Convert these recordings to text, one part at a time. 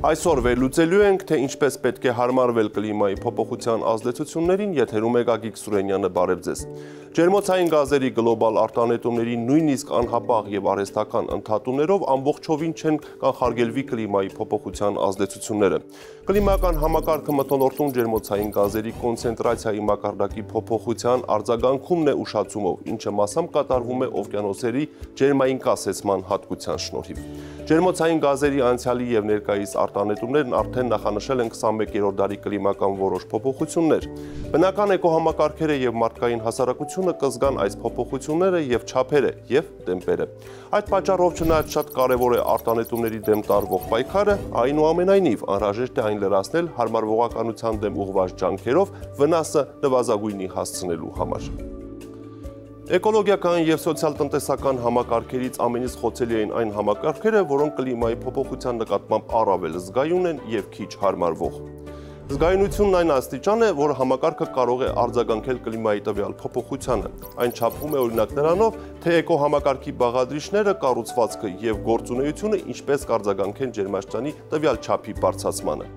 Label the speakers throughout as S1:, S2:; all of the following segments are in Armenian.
S1: Այսօր վերլուծելու ենք, թե ինչպես պետք է հարմարվել կլիմայի փոփոխության ազդեցություններին, եթերում է Գագիկ Սուրենյանը, բարև ձեզ։ Ջերմոցային գազերի գլոբալ արտանետումների նույնիսկ անհապաղ եւ արհեստական ընդհատումներով ամբողջովին չեն կանխարգելվի կլիմայի փոփոխության ազդեցությունները։ Կլիմական համակարգը մթնոլորտում ջերմոցային գազերի կոնցենտրացիայի մակարդակի փոփոխության արձագանքումն է ուշացումով, ինչը մասամբ կատարվում է օվկիանոսերի ջերմային կասեցման հատկության շնորհիվ։ Ջերմոցային գազերի անցյալի եւ ներկայիս արտանետումներն արդեն նախանշել են 21-րդ դարի կլիմական որոշ փոփոխություններ։ Բնական էկոհամակարգերը եւ մարդկային հասարակությունը կզգան այս փոփոխությունները եւ չափերը եւ տեմպերը։ Այդ պատճառով չնայած շատ կարեւոր է արտանետումների դեմ տարվող պայքարը, այնուամենայնիվ անհրաժեշտ է այն լրացնել հարմարվողականության դեմ ուղղված ջանքերով վնասը նվազագույնի հասցնելու համար։ Էկոլոգիական եւ սոցիալ-տնտեսական համակարգերից ամենից խոցելի են այն համակարգերը, որոնք կլիմայի փոփոխության նկատմամբ առավել զգայուն են եւ քիչ հարմարվող։ Զգայունությունն այն աստիճան է, որ համակարգը կարող է արձագանքել կլիմայի տվյալ փոփոխությանը։ Այն չափվում է օրինակ նրանով, թե էկոհամակարգի բաղադրիչները, կառուցվածքը եւ գործունեությունը ինչպես կարձագանքեն ջերմաստիճանի տվյալ չափի բարձրացմանը։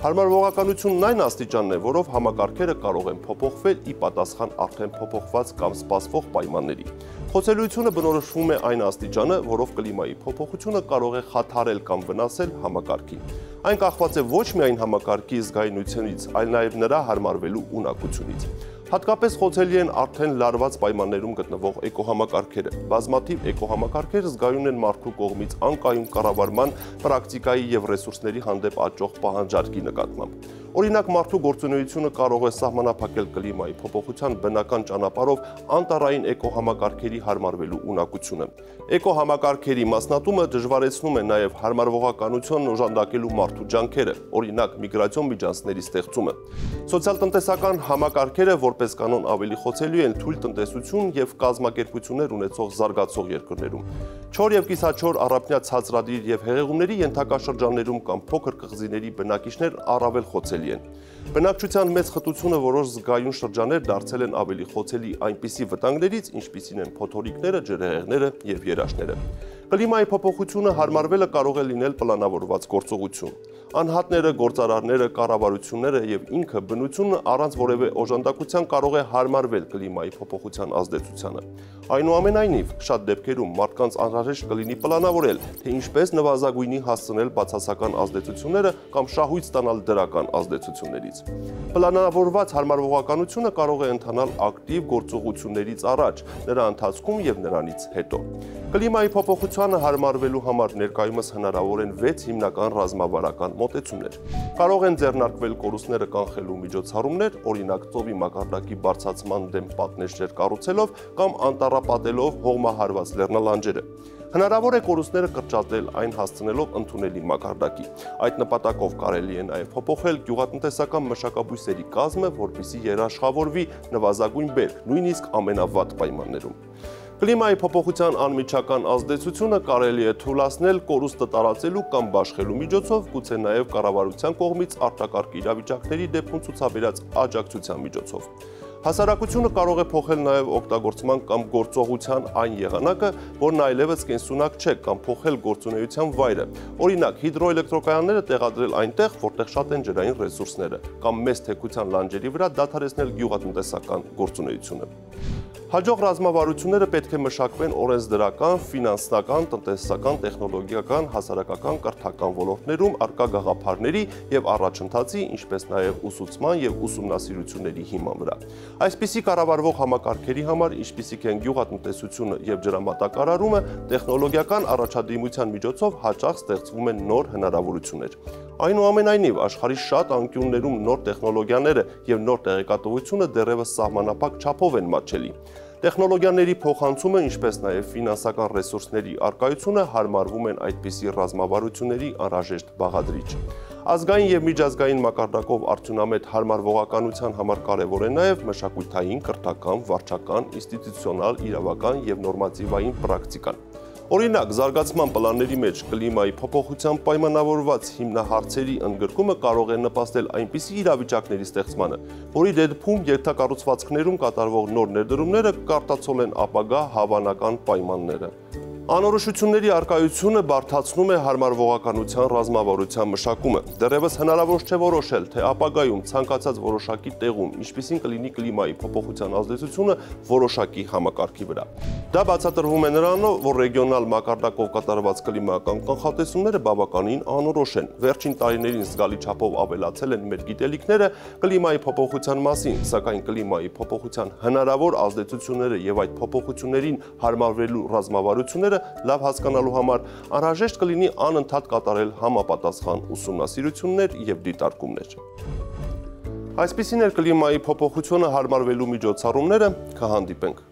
S1: Հարմարվողականությունն այն աստիճանն է, որով համակարգերը կարող են փոփոխվել ի պատասխան արդեն փոփոխված կամ սպասվող պայմանների։ Խոցելիությունը բնորոշվում է այն աստիճանը, որով կլիմայի փոփոխությունը կարող է խաթարել կամ վնասել համակարգին։ Այն կախված է ոչ միայն համակարգի զգայունությունից, այլ նաև նրա հարմարվելու ունակությունից։ Հատկապես խոցելի են արդեն լարված պայմաններում գտնվող էկոհամակարգերը։ Բազմաթիվ էկոհամակարգեր զգայուն են մարդու կողմից անկայուն կառավարման պրակտիկայի եւ ռեսուրսների հանդեպ աճող պահանջարկի նկատմամբ։ Օրինակ, մարդու գործունեությունը կարող է սահմանափակել կլիմայի փոփոխության բնական ճանապարհով անտառային էկոհամակարգերի հարմարվելու ունակությունը։ Էկոհամակարգերի մասնատումը դժվարեցնում է նաև հարմարվողականությունն օժանդակելու մարդու ջանքերը, օրինակ միգրացիոն միջանցքների ստեղծումը։ Սոցիալ-տնտեսական համակարգերը որպես կանոն ավելի խոցելի են թույլ տնտեսություն եւ կազմակերպություններ ունեցող զարգացող երկրներում։ Չոր եւ կիսաչոր առափնյա ցածրադիր եւ հեղեղումների ենթակաշրջաններում կամ փոքր կղզիների բնակիչներ առավել խոցելի են։ Բնակչության մեծ խտությունը որոշ զգայուն շրջաններ դարձել են ավելի խոցելի այնպիսի վտանգներից, ինչպիսին են փոթորիկները, ջրհեղեղները եւ երաշները։ Կլիմայի փոփոխությունը հարմարվելը կարող է լինել պլանավորված գործողություն։ Անհատները, գործարարները, կառավարությունները եւ ինքը բնությունը առանց որևէ օժանդակության կարող է հարմարվել կլիմայի փոփոխության ազդեցությանը։ Այնուամենայնիվ, շատ դեպքերում մարդկանց անհրաժեշտ կլինի պլանավորել, թե ինչպես նվազագույնի հասցնել բացասական ազդեցությունները կամ շահույթ ստանալ դրական ազդեցություններից։ Պլանավորված հարմարվողականությունը կարող է ընթանալ ակտիվ գործողություններից առաջ, նրա ընթացքում եւ նրանից հետո։ Կլիմայի փոփոխությանը հարմարվելու համար ներկայումս հնարավոր են 6 հիմնական ռազմավարական մոտեցումներ։ Կարող են ձեռնարկվել կորուստները կանխելու միջոցառումներ, օրինակ ծովի մակարդակի բարձրացման դեմ պատնեշներ կառուցելով կամ անտառապատելով հողմահարված լեռնալանջերը։ Հնարավոր է կորուստները կրճատել, այն հասցնելով ընդունելի մակարդակի։ Այդ նպատակով կարելի է նաև փոփոխել գյուղատնտեսական մշակաբույսերի կազմը, որպեսզի երաշխավորվի նվազագույն բերք, նույնիսկ ամենավատ պայմաններում։ Կլիմայի փոփոխության անմիջական ազդեցությունը կարելի է թույլատրել կորուստը տարածելու կամ բաշխելու միջոցով, գուցե նաև կառավարության կողմից արտակարգ իրավիճակների դեպքում ցուցաբերած աջակցության միջոցով։ Հասարակությունը կարող է փոխել նաև օգտագործման կամ գործողության այն եղանակը, որն այլևս կենսունակ չէ, կամ փոխել գործունեության վայրը։ Օրինակ, հիդրոէլեկտրոկայանները տեղադրել այնտեղ, որտեղ շատ են ջրային ռեսուրսները, կամ մեծ թեքության լանջերի վրա դադարեցնել գյուղատնտեսական գործունեությունը։ Հաջող ռազմավարությունները պետք է մշակվեն օրենսդրական, ֆինանսական, տնտեսական, տեխնոլոգիական, հասարակական, կրթական ոլորտներում առկա գաղափարների եւ առաջընթացի, ինչպես նաեւ ուսուցման եւ ուսումնասիրությունների հիման վրա։ Այսպիսի կառավարվող համակարգերի համար, ինչպիսիք են գյուղատնտեսությունը եւ ջրամատակարարումը, տեխնոլոգիական առաջադիմության միջոցով հաճախ ստեղծվում են նոր հնարավորություններ։ Այնուամենայնիվ, աշխարհի շատ անկյուններում նոր տեխնոլոգիաները եւ նոր տեղեկատվությունը դեռևս սահմանափակ չափով են մատչելի։ Տեխնոլոգիաների փոխանցումը, ինչպես նաև ֆինանսական ռեսուրսների առկայությունը հարմարվում են այդպիսի ռազմավարությունների անհրաժեշտ բաղադրիչ։ Ազգային եւ միջազգային մակարդակով արդյունավետ հարմարվողականության համար կարևոր է նաև մշակութային, կրթական, վարչական, ինստիտուցիոնալ, իրավական եւ նորմատիվային պրակտիկան։ Օրինակ, զարգացման պլանների մեջ կլիմայի փոփոխության պայմանավորված հիմնահարցերի ընդգրկումը կարող է նպաստել այնպիսի իրավիճակների ստեղծմանը, որի դեպքում ենթակառուցվածքներում կատարվող նոր ներդրումները կարտացոլեն ապագա հավանական պայմանները։ Անորոշությունների արկայությունը բարդացնում է հարմարվողականության ռազմավարության մշակումը։ Դեռևս հնարավոր չէ որոշել, թե ապագայում ցանկացած որոշակի տեղում ինչպիսին կլինի կլիմայի փոփոխության ազդեցությունը որոշակի համակարգի վրա։ Դա բացատրվում է նրանով, որ ռեգիոնալ մակարդակով կատարված կլիմայական կանխատեսումները բավականին անորոշ են։ Վերջին տարիներին զգալի չափով ավելացել են մեր գիտելիքները կլիմայի փոփոխության մասին, սակայն կլիմայի փոփոխության հնարավոր ազդեցությունները եւ այդ փոփոխություններին հարմարվելու ռազմավարությունները լավ հասկանալու համար անհրաժեշտ կլինի անընդհատ կատարել համապատասխան ուսումնասիրություններ եւ դիտարկումներ։ Այսպիսին էր կլիմայի փոփոխությունը հարմարվելու միջոցառումները, կհանդիպենք